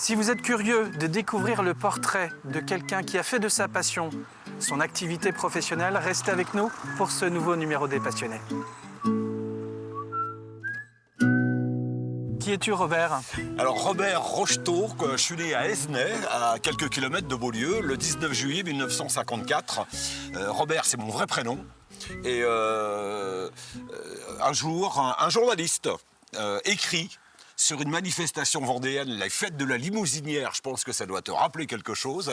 Si vous êtes curieux de découvrir le portrait de quelqu'un qui a fait de sa passion son activité professionnelle, restez avec nous pour ce nouveau numéro des Passionnés. Qui es-tu, Robert? Alors Robert Rocheteau, je suis né à Esnay, à quelques kilomètres de Beaulieu, le 19 juillet 1954. Robert, c'est mon vrai prénom. Et un jour, un journaliste écrit sur une manifestation vendéenne, les fêtes de la Limousinière, je pense que ça doit te rappeler quelque chose,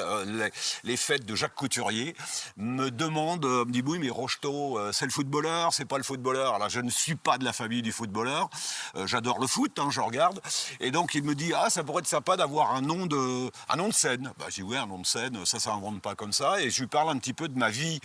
les fêtes de Jacques Couturier, me demande, me dit oui mais Rocheteau, c'est le footballeur, c'est pas le footballeur. Alors je ne suis pas de la famille du footballeur, j'adore le foot, je regarde, et donc il me dit ça pourrait être sympa d'avoir un nom de scène. Je dis oui, un nom de scène, ça s'invente pas comme ça, et je lui parle un petit peu de ma vie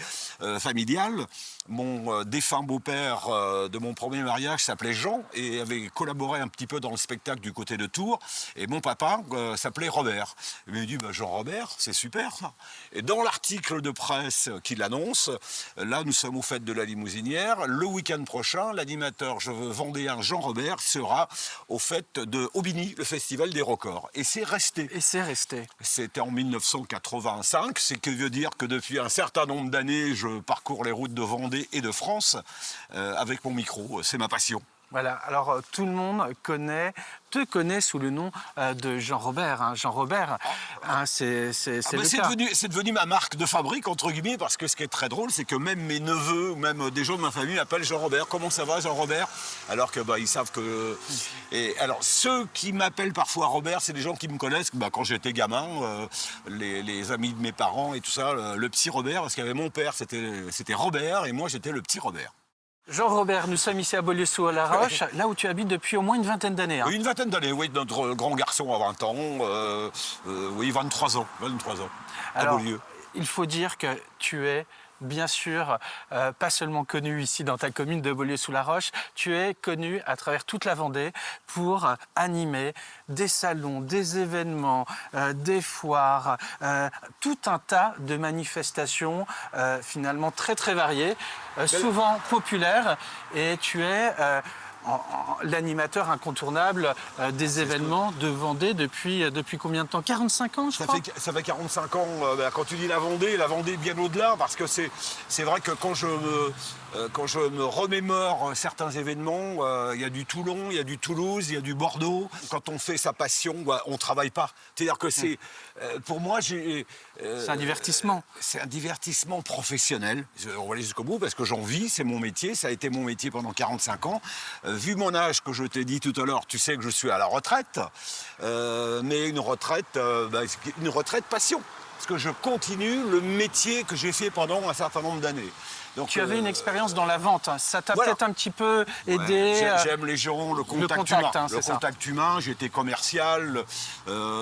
familiale. Mon défunt beau-père de mon premier mariage s'appelait Jean et avait collaboré un petit peu dans le spectacle du côté de Tours. Et mon papa s'appelait Robert. Il me dit Jean-Robert, c'est super ça. Et dans l'article de presse qu'il annonce, là nous sommes aux fêtes de la Limousinière. Le week-end prochain, l'animateur vendéen Jean-Robert sera aux fêtes de Aubigny, le festival des records. Et c'est resté. Et c'est resté. C'était en 1985, ce qui veut dire que depuis un certain nombre d'années, je parcours les routes de Vendée et de France avec mon micro. C'est ma passion. Voilà, alors tout le monde te connaît sous le nom de Jean-Robert. Jean-Robert, c'est le cas. C'est devenu ma marque de fabrique, entre guillemets, parce que ce qui est très drôle, c'est que même mes neveux, ou même des gens de ma famille m'appellent Jean-Robert. Comment ça va, Jean-Robert? Alors que ils savent que... Et alors, ceux qui m'appellent parfois Robert, c'est des gens qui me connaissent quand j'étais gamin, les amis de mes parents et tout ça, le petit Robert, parce qu'il y avait mon père, c'était Robert, et moi, j'étais le petit Robert. Jean-Robert, nous sommes ici à Beaulieu-sous-la-Roche, là où tu habites depuis au moins une vingtaine d'années. Une vingtaine d'années, oui. Notre grand garçon a 20 ans, oui, 23 ans, à Alors, Beaulieu. Il faut dire que tu es, bien sûr, pas seulement connu ici dans ta commune de Beaulieu-sous-la-Roche, tu es connu à travers toute la Vendée pour animer des salons, des événements, des foires, tout un tas de manifestations finalement très très variées, souvent populaires, et tu es l'animateur incontournable des événements de Vendée depuis combien de temps? 45 ans, je crois. Ça fait 45 ans. Quand tu dis la Vendée bien au-delà, parce que c'est vrai que quand je me remémore certains événements, il y a du Toulon, il y a du Toulouse, il y a du Bordeaux. Quand on fait sa passion, on ne travaille pas. C'est-à-dire que c'est, pour moi, c'est un divertissement. C'est un divertissement professionnel. On va aller jusqu'au bout parce que j'en vis, c'est mon métier, ça a été mon métier pendant 45 ans. Vu mon âge que je t'ai dit tout à l'heure, tu sais que je suis à la retraite, mais une retraite passion. Parce que je continue le métier que j'ai fait pendant un certain nombre d'années. Donc, tu avais une expérience dans la vente, ça t'a voilà. peut-être un petit peu aidé. Ouais, j'aime les gens, le contact humain. J'étais commercial,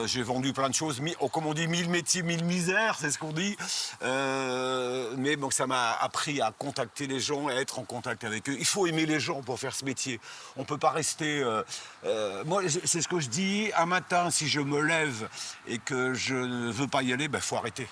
j'ai vendu plein de choses, comme on dit, 1000 métiers, 1000 misères, c'est ce qu'on dit. Mais bon, ça m'a appris à contacter les gens, à être en contact avec eux. Il faut aimer les gens pour faire ce métier. On ne peut pas rester... moi, c'est ce que je dis, un matin, si je me lève et que je ne veux pas y aller, il faut arrêter.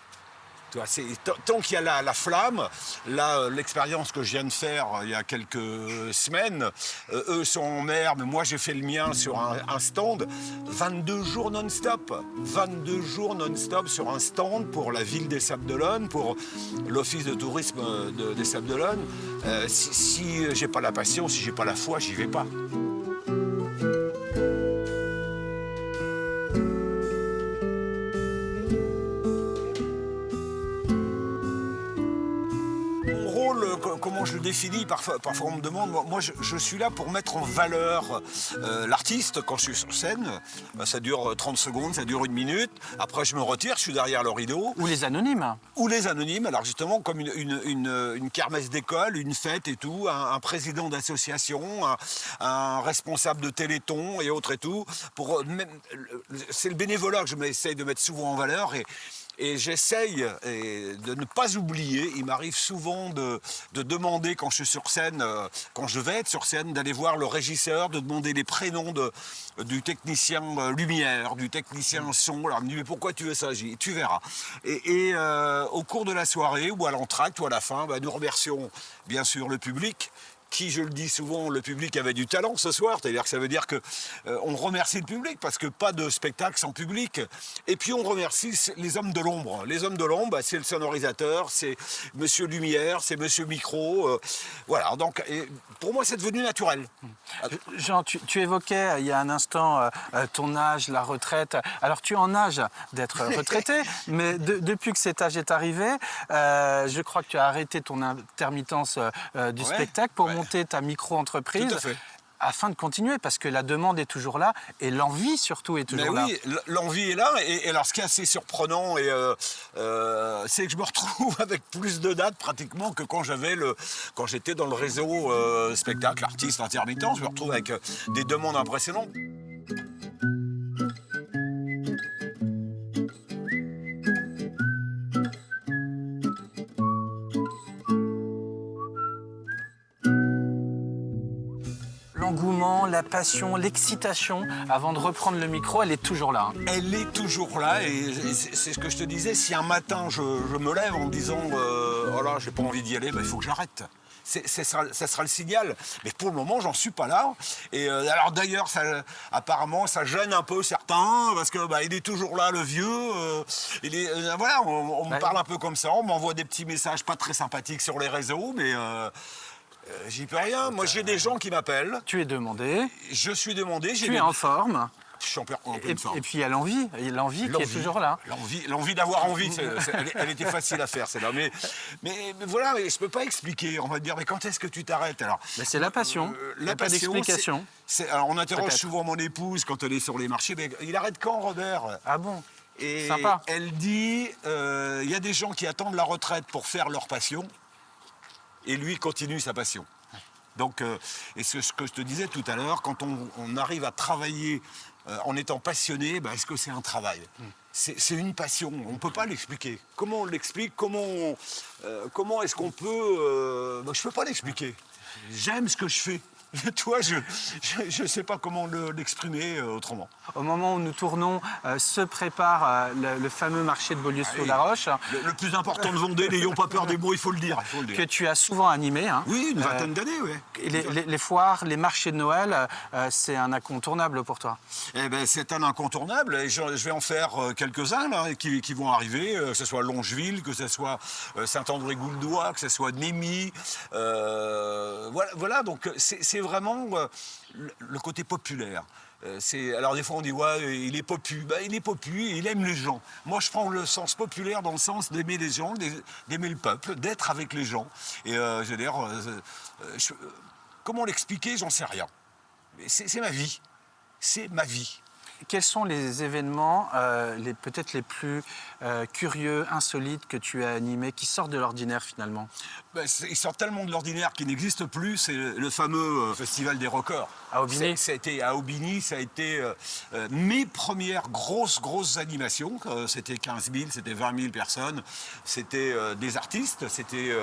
Tant qu'il y a la flamme, là, l'expérience que je viens de faire il y a quelques semaines, eux sont en mer, mais moi j'ai fait le mien sur un stand, 22 jours non-stop. 22 jours non-stop sur un stand pour la ville des Sables-d'Olonne, pour l'office de tourisme des Sables-d'Olonne. Si j'ai pas la passion, si j'ai pas la foi, j'y vais pas. Comment je le définis, parfois on me demande, moi je suis là pour mettre en valeur l'artiste quand je suis sur scène. Ça dure 30 secondes, ça dure 1 minute, après je me retire, je suis derrière le rideau. Ou les anonymes. Ou les anonymes, alors justement comme une kermesse d'école, une fête et tout, un président d'association, un responsable de Téléthon et autres et tout. C'est le bénévolat que je m'essaye de mettre souvent en valeur et j'essaye de ne pas oublier. Il m'arrive souvent de demander quand je suis sur scène, quand je vais être sur scène, d'aller voir le régisseur, de demander les prénoms du technicien lumière, du technicien son. Alors il me dit mais pourquoi tu veux ça? J'ai dit, tu verras. Et au cours de la soirée ou à l'entracte ou à la fin, nous remercions bien sûr le public qui, je le dis souvent, le public avait du talent ce soir. C'est-à-dire que ça veut dire que on remercie le public parce que pas de spectacle sans public. Et puis on remercie les hommes de l'ombre. Les hommes de l'ombre, bah, c'est le sonorisateur, c'est Monsieur Lumière, c'est Monsieur Micro. Voilà. Donc pour moi, c'est devenu naturel. Jean, tu évoquais il y a un instant ton âge, la retraite. Alors tu es en âge d'être retraité, mais depuis que cet âge est arrivé, je crois que tu as arrêté ton intermittence du spectacle pour monter ta micro-entreprise. Tout à fait. Afin de continuer, parce que la demande est toujours là et l'envie surtout est toujours là. Oui, l'envie est là. Et alors, ce qui est assez surprenant, c'est que je me retrouve avec plus de dates pratiquement que quand j'étais dans le réseau spectacle, artiste, intermittent. Je me retrouve avec des demandes impressionnantes. L'engouement, la passion, l'excitation avant de reprendre le micro, elle est toujours là. Elle est toujours là et c'est ce que je te disais. Si un matin je me lève en me disant oh là, j'ai pas envie d'y aller, ben, il faut que j'arrête. Ça sera le signal. Mais pour le moment, j'en suis pas là. Et alors d'ailleurs, apparemment, ça gêne un peu certains parce que bah, il est toujours là, le vieux. Voilà, on me parle un peu comme ça. On m'envoie des petits messages pas très sympathiques sur les réseaux, mais j'y peux rien. Moi, j'ai des gens qui m'appellent. Tu es demandé. Je suis demandé. Tu es en forme. Je suis en pleine forme. Et puis il y a l'envie qui est toujours là. L'envie d'avoir envie, elle était facile à faire, celle-là. Mais voilà, je ne peux pas expliquer. On va te dire, mais quand est-ce que tu t'arrêtes alors? C'est la passion. Il n'y a pas d'explication. Alors on interroge souvent mon épouse quand elle est sur les marchés. Mais il arrête quand, Robert? Ah bon? Et sympa. Elle dit, il y a des gens qui attendent la retraite pour faire leur passion. Et lui continue sa passion. Donc, et ce que je te disais tout à l'heure, quand on arrive à travailler en étant passionné, bah, est-ce que c'est un travail? C'est une passion, on ne peut pas l'expliquer. Comment on l'explique? Comment est-ce qu'on peut... je ne peux pas l'expliquer. J'aime ce que je fais. Toi, je ne sais pas comment l'exprimer autrement. Au moment où nous tournons, se prépare le fameux marché de Beaulieu-sous-la-Roche. Le plus important de Vendée, n'ayons pas peur des mots, il faut le dire. Que tu as souvent animé. Hein. Oui, une vingtaine d'années, oui. Les foires, les marchés de Noël, c'est un incontournable pour toi. Eh ben, c'est un incontournable et je vais en faire quelques-uns là, qui vont arriver, que ce soit Longeville, que ce soit Saint-André-Gouldois, que ce soit Némy. Voilà, donc c'est vraiment le côté populaire. Alors des fois on dit ouais, il est popu. Ben, il est popu et il aime les gens. Moi je prends le sens populaire dans le sens d'aimer les gens, d'aimer le peuple, d'être avec les gens. Et je veux dire, comment l'expliquer, j'en sais rien. C'est ma vie. C'est ma vie. Quels sont les événements peut-être les plus curieux, insolites que tu as animés, qui sortent de l'ordinaire finalement? Ils sortent tellement de l'ordinaire qu'ils n'existent plus. C'est le fameux Festival des Records. À Aubigny. Ça a été à Aubigny, ça a été mes premières grosses animations. C'était 15 000, c'était 20 000 personnes. C'était des artistes, c'était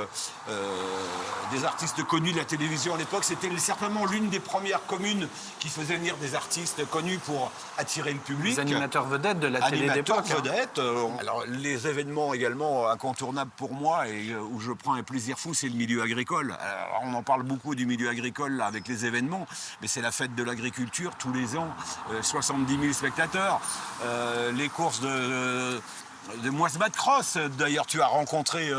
des artistes connus de la télévision à l'époque. C'était certainement l'une des premières communes qui faisait venir des artistes connus pour attirer le public. Les animateurs vedettes de la télé d'époque. Animateurs vedettes. Alors, les événements également incontournables pour moi et où je prends un plaisir fou, c'est le milieu agricole. Alors, on en parle beaucoup du milieu agricole là, avec les événements, mais c'est la fête de l'agriculture tous les ans. 70 000 spectateurs. Les courses de Moisbat Cross. D'ailleurs, tu as rencontré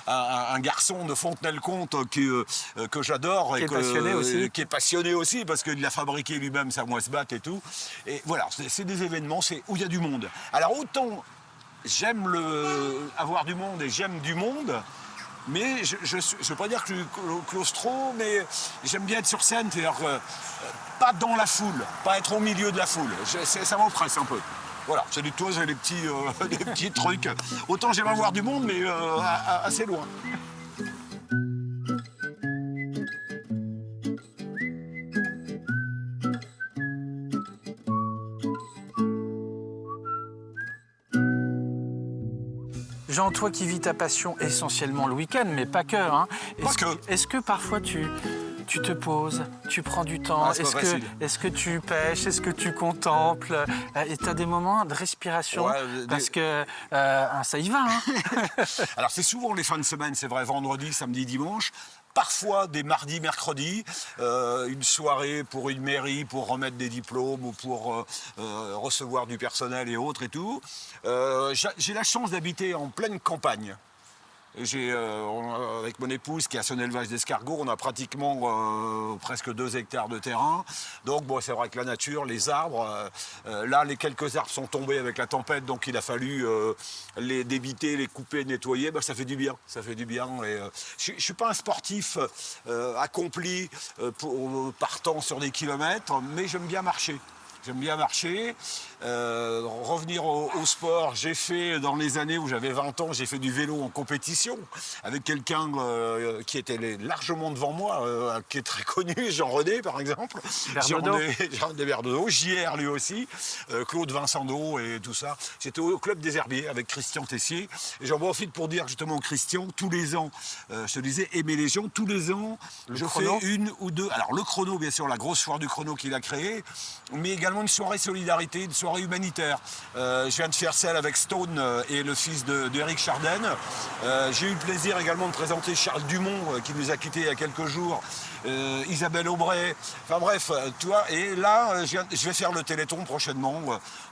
un garçon de Fontenay-le-Comte que j'adore. Qui est passionné aussi. Qui est passionné aussi, parce qu'il a fabriqué lui-même sa Moisbat et tout. Et voilà, c'est des événements où il y a du monde. Alors, autant j'aime avoir du monde et j'aime du monde, mais je ne veux pas dire que je suis claustro, mais j'aime bien être sur scène, c'est-à-dire pas dans la foule, pas être au milieu de la foule. Ça m'oppresse un peu. Voilà, c'est du tout, j'ai des petits trucs. Autant j'aime avoir du monde, mais assez loin. Jean, toi qui vis ta passion essentiellement le week-end, mais pas que. Hein, Pas que. Est-ce que parfois tu tu te poses, tu prends du temps. Ah, c'est pas facile. Est-ce que tu pêches? Est-ce que tu contemples? Et tu as des moments de respiration Ouais, parce que ça y va. Hein. Alors c'est souvent les fins de semaine, c'est vrai, vendredi, samedi, dimanche. Parfois des mardis, mercredis, une soirée pour une mairie, pour remettre des diplômes ou pour recevoir du personnel et autres et tout. J'ai la chance d'habiter en pleine campagne. Avec mon épouse qui a son élevage d'escargots, on a pratiquement presque 2 hectares de terrain. Donc bon, c'est vrai que la nature, les arbres, là les quelques arbres sont tombés avec la tempête, donc il a fallu les débiter, les couper, nettoyer. Ben, ça fait du bien, ça fait du bien. Je ne suis pas un sportif accompli partant sur des kilomètres, mais j'aime bien marcher. J'aime bien marcher, revenir au sport. J'ai fait, dans les années où j'avais 20 ans, j'ai fait du vélo en compétition avec quelqu'un qui était largement devant moi, qui est très connu, Jean-René par exemple. Jean-René Berdodo, JR lui aussi, Claude Vincendo et tout ça. J'étais au Club des Herbiers avec Christian Tessier. Et j'en profite pour dire justement au Christian, tous les ans, je te disais, Aimer les gens, tous les ans, je fais 1 ou 2. Alors le chrono, bien sûr, la grosse foire du chrono qu'il a créée, mais également une soirée solidarité, une soirée humanitaire. Je viens de faire celle avec Stone et le fils d'Éric Chardin. J'ai eu le plaisir également de présenter Charles Dumont, qui nous a quittés il y a quelques jours, Isabelle Aubray, enfin bref, tu vois. Et là, je vais faire le Téléthon prochainement,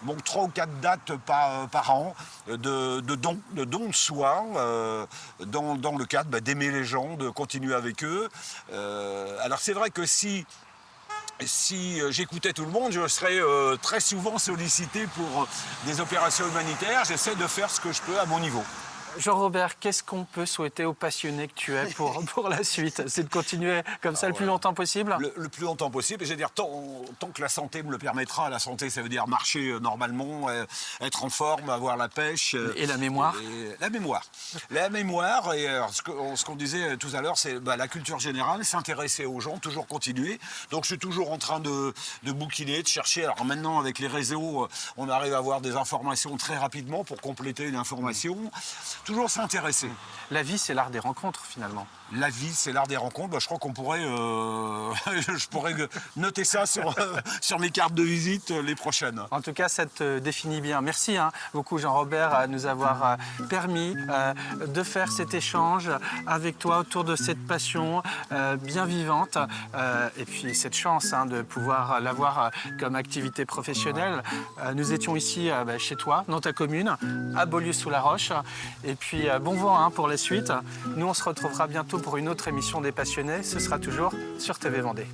donc 3 ou 4 dates par an de dons de soi, dans le cadre d'aimer les gens, de continuer avec eux. Alors c'est vrai que si j'écoutais tout le monde, je serais très souvent sollicité pour des opérations humanitaires. J'essaie de faire ce que je peux à mon niveau. Jean-Robert, qu'est-ce qu'on peut souhaiter aux passionnés que tu es pour la suite? C'est de continuer comme ça le plus longtemps possible? Le plus longtemps possible. Et je veux dire, tant que la santé me le permettra, la santé, ça veut dire marcher normalement, être en forme, avoir la pêche. Et la mémoire? La mémoire. La mémoire, et ce qu'on disait tout à l'heure, c'est la culture générale, s'intéresser aux gens, toujours continuer. Donc je suis toujours en train de bouquiner, de chercher. Alors maintenant, avec les réseaux, on arrive à avoir des informations très rapidement pour compléter une information. Toujours s'intéresser. La vie, c'est l'art des rencontres, finalement. La vie, c'est l'art des rencontres. Je crois qu'on pourrait, je pourrais noter ça sur mes cartes de visite les prochaines. En tout cas, ça te définit bien. Merci beaucoup, Jean-Robert, à nous avoir permis de faire cet échange avec toi autour de cette passion bien vivante et puis cette chance de pouvoir l'avoir comme activité professionnelle. Nous étions ici chez toi, dans ta commune, à Beaulieu-sous-la-Roche. Et puis, bon vent pour la suite. Nous, on se retrouvera bientôt pour une autre émission des Passionnés. Ce sera toujours sur TV Vendée.